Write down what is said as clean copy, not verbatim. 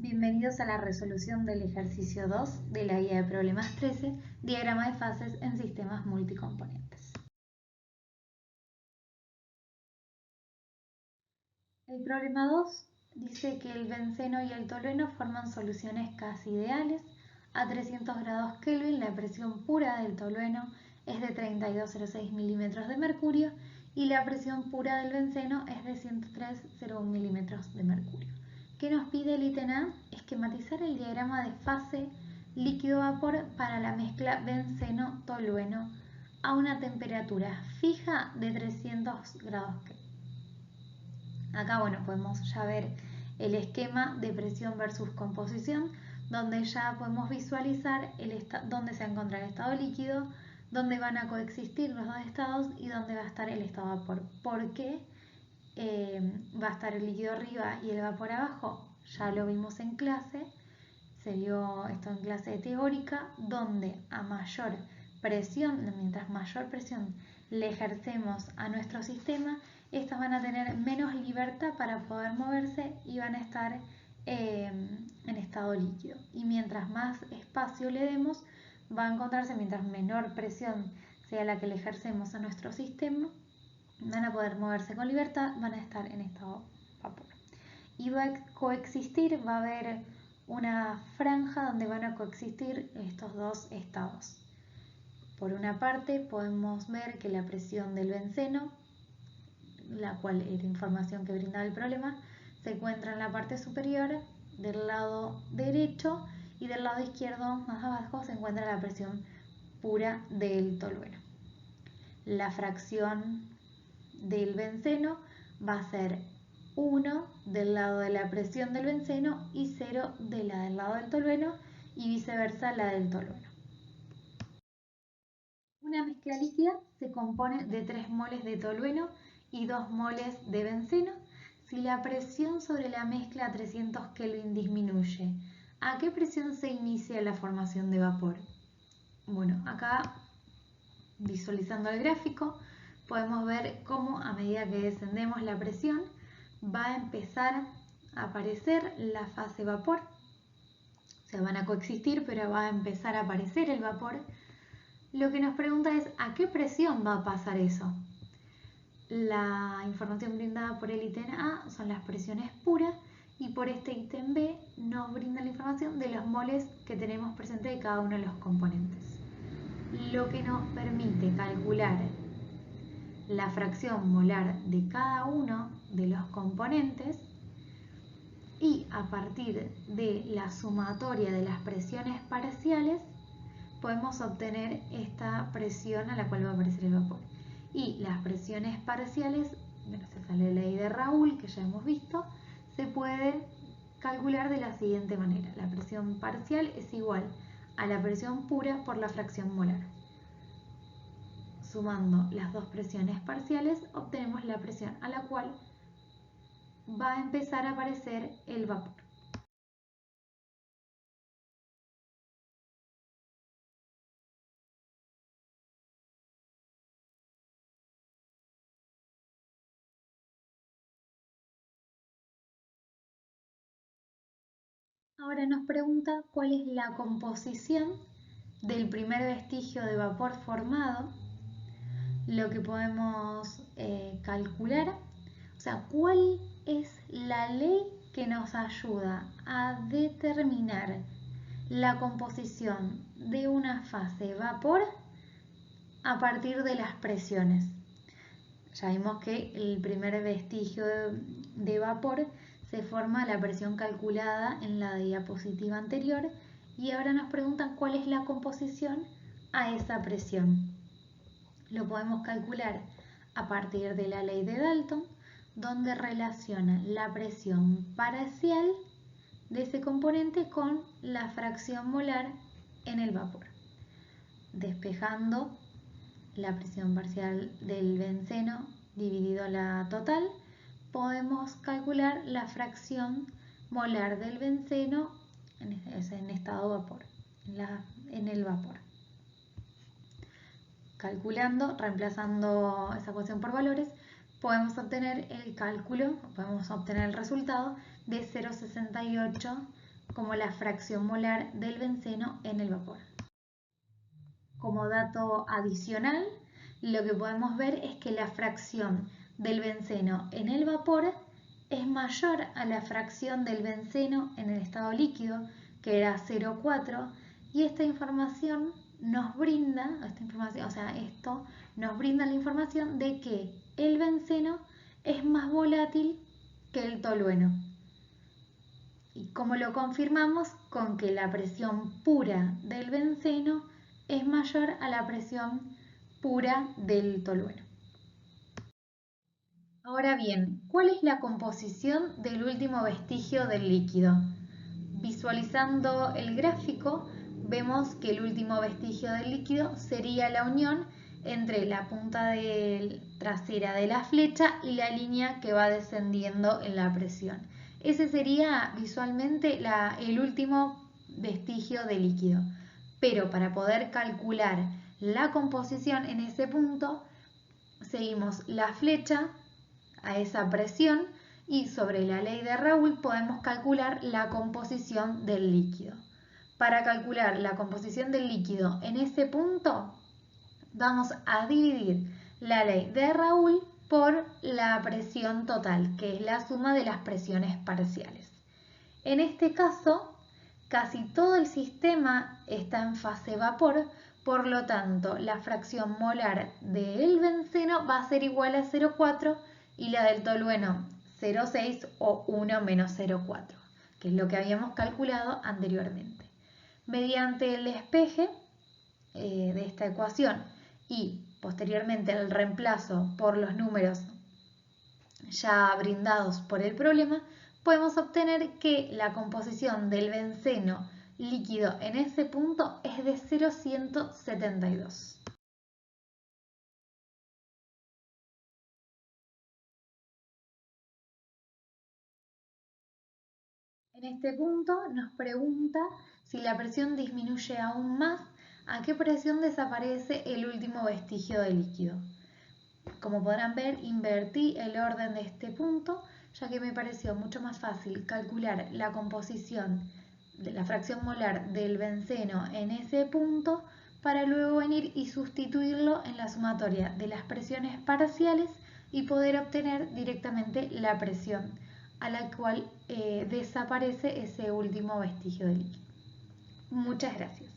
Bienvenidos a la resolución del ejercicio 2 de la guía de problemas 13, diagrama de fases en sistemas multicomponentes. El problema 2 dice que el benceno y el tolueno forman soluciones casi ideales. A 300 grados Kelvin la presión pura del tolueno es de 32,06 milímetros de mercurio y la presión pura del benceno es de 103,01 milímetros de mercurio. ¿Qué nos pide el ítem A? Esquematizar el diagrama de fase líquido-vapor para la mezcla benceno-tolueno a una temperatura fija de 300 grados Kelvin. Acá, podemos ya ver el esquema de presión versus composición, donde ya podemos visualizar dónde se encuentra el estado líquido, dónde van a coexistir los dos estados y dónde va a estar el estado vapor. ¿Por qué va a estar el líquido arriba y el vapor abajo? Ya lo vimos en clase, se vio esto en clase teórica, donde a mayor presión, mientras mayor presión le ejercemos a nuestro sistema, estas van a tener menos libertad para poder moverse y van a estar en estado líquido. Y mientras más espacio le demos, va a encontrarse, mientras menor presión sea la que le ejercemos a nuestro sistema, van a poder moverse con libertad, van a estar en estado vapor. Y va a coexistir, va a haber una franja donde van a coexistir estos dos estados. Por una parte podemos ver que la presión del benceno, la cual es la información que brinda el problema, se encuentra en la parte superior del lado derecho y del lado izquierdo más abajo se encuentra la presión pura del tolueno. La fracción del benceno va a ser 1 del lado de la presión del benceno y 0 de la del lado del tolueno y viceversa la del tolueno. Una mezcla líquida se compone de 3 moles de tolueno y 2 moles de benceno. Si la presión sobre la mezcla a 300 Kelvin disminuye, ¿a qué presión se inicia la formación de vapor? Bueno, acá visualizando el gráfico podemos ver cómo a medida que descendemos la presión va a empezar a aparecer la fase vapor. O sea, van a coexistir, pero va a empezar a aparecer el vapor. Lo que nos pregunta es ¿a qué presión va a pasar eso? La información brindada por el ítem A son las presiones puras y por este ítem B nos brinda la información de los moles que tenemos presente de cada uno de los componentes. Lo que nos permite calcular la fracción molar de cada uno de los componentes y a partir de la sumatoria de las presiones parciales podemos obtener esta presión a la cual va a aparecer el vapor. Y las presiones parciales, gracias a la ley de Raoult que ya hemos visto, se puede calcular de la siguiente manera. La presión parcial es igual a la presión pura por la fracción molar. Sumando las dos presiones parciales obtenemos la presión a la cual va a empezar a aparecer el vapor. Ahora nos pregunta cuál es la composición del primer vestigio de vapor formado. Lo que podemos calcular, o sea, cuál es la ley que nos ayuda a determinar la composición de una fase vapor a partir de las presiones. Ya vimos que el primer vestigio de vapor se forma a la presión calculada en la diapositiva anterior y ahora nos preguntan cuál es la composición a esa presión. Lo podemos calcular a partir de la ley de Dalton, donde relaciona la presión parcial de ese componente con la fracción molar en el vapor. Despejando la presión parcial del benceno dividido la total, podemos calcular la fracción molar del benceno en estado vapor, en el vapor. Calculando, reemplazando esa ecuación por valores, podemos obtener el cálculo, podemos obtener el resultado de 0,68 como la fracción molar del benceno en el vapor. Como dato adicional, lo que podemos ver es que la fracción del benceno en el vapor es mayor a la fracción del benceno en el estado líquido, que era 0,4, y esta información nos brinda, esto nos brinda la información de que el benceno es más volátil que el tolueno. ¿Y cómo lo confirmamos? Con que la presión pura del benceno es mayor a la presión pura del tolueno. Ahora bien, ¿cuál es la composición del último vestigio del líquido? Visualizando el gráfico, vemos que el último vestigio del líquido sería la unión entre la punta trasera de la flecha y la línea que va descendiendo en la presión. Ese sería visualmente el último vestigio de líquido. Pero para poder calcular la composición en ese punto, seguimos la flecha a esa presión y sobre la ley de Raoult podemos calcular la composición del líquido. Para calcular la composición del líquido en ese punto, vamos a dividir la ley de Raoult por la presión total, que es la suma de las presiones parciales. En este caso, casi todo el sistema está en fase vapor, por lo tanto, la fracción molar del benceno va a ser igual a 0,4 y la del tolueno 0,6 o 1 menos 0,4, que es lo que habíamos calculado anteriormente. Mediante el despeje de esta ecuación y posteriormente el reemplazo por los números ya brindados por el problema, podemos obtener que la composición del benceno líquido en ese punto es de 0,172. En este punto nos pregunta si la presión disminuye aún más, a qué presión desaparece el último vestigio de líquido. Como podrán ver, invertí el orden de este punto, ya que me pareció mucho más fácil calcular la composición de la fracción molar del benceno en ese punto para luego venir y sustituirlo en la sumatoria de las presiones parciales y poder obtener directamente la presión a la cual desaparece ese último vestigio de líquido. Muchas gracias.